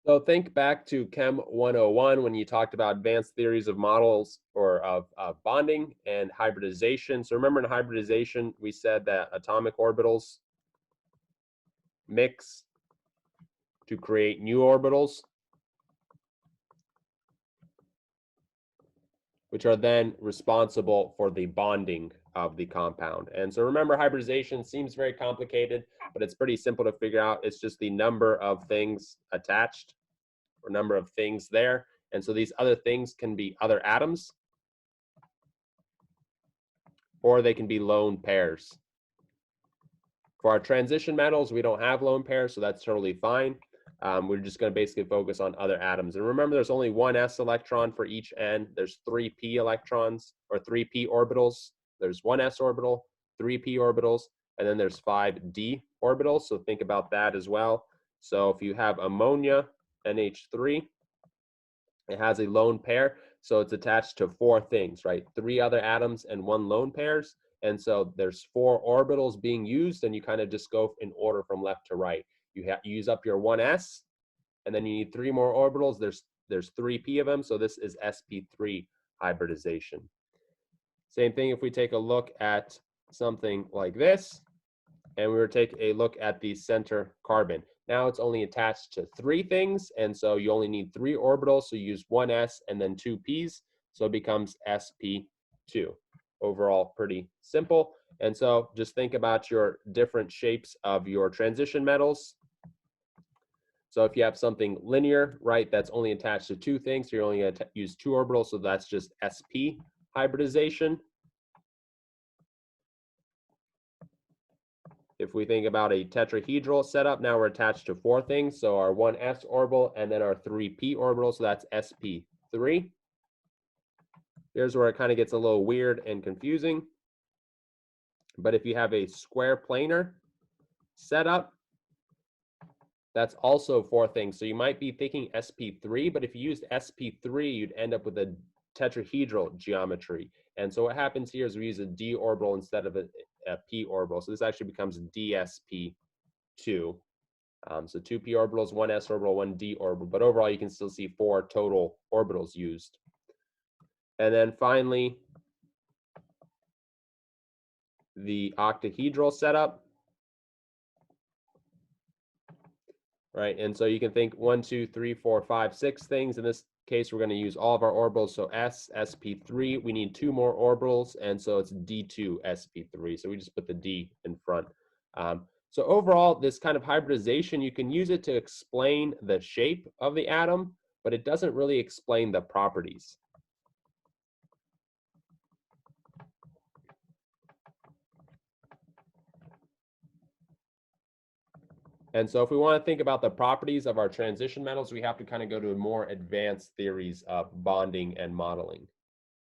So think back to Chem 101 when you talked about advanced theories of models or of bonding and hybridization. So remember in hybridization, we said that atomic orbitals mix to create new orbitals, which are then responsible for the bonding of the compound. And so remember, hybridization seems very complicated, but it's pretty simple to figure out. It's just the number of things attached or number of things there. And so these other things can be other atoms, or they can be lone pairs. For our transition metals, we don't have lone pairs, so that's totally fine. We're just going to basically focus on other atoms. And remember, there's only one s electron for each n. There's 3 p electrons, or 3 p orbitals. There's one s orbital, 3 p orbitals, and then there's 5 d orbitals. So think about that as well. So if you have ammonia, NH3, it has a lone pair, so it's attached to 4 things, right? 3 other atoms and 1 lone pairs. And so there's 4 orbitals being used, and you kind of just go in order from left to right. You use up your 1s, and then you need 3 more orbitals. There's 3p of them, so this is sp3 hybridization. Same thing if we take a look at something like this, and we were to take a look at the center carbon. Now it's only attached to 3 things, and so you only need 3 orbitals, so you use 1s and then 2 p's, so it becomes sp2. Overall, pretty simple. And so just think about your different shapes of your transition metals. So if you have something linear, right, that's only attached to 2 things, so you're only going to use 2 orbitals, so that's just sp hybridization. If we think about a tetrahedral setup, now we're attached to 4 things. So our 1s orbital and then our 3p orbital. So that's sp3. Here's where it kind of gets a little weird and confusing. But if you have a square planar setup, that's also 4 things. So you might be thinking sp3, but if you used sp3, you'd end up with a tetrahedral geometry. And so what happens here is we use a d orbital instead of a p orbital. So this actually becomes dsp2. So 2p orbitals, 1s orbital, 1d orbital. But overall, you can still see 4 total orbitals used. And then finally, the octahedral setup. Right, and so you can think 1, 2, 3, 4, 5, 6 things. In this case, we're going to use all of our orbitals. So s, sp3, we need 2 more orbitals, and so it's d2, sp3. So we just put the d in front. So overall, this kind of hybridization, you can use it to explain the shape of the atom, but it doesn't really explain the properties. And so if we want to think about the properties of our transition metals, we have to kind of go to more advanced theories of bonding and modeling.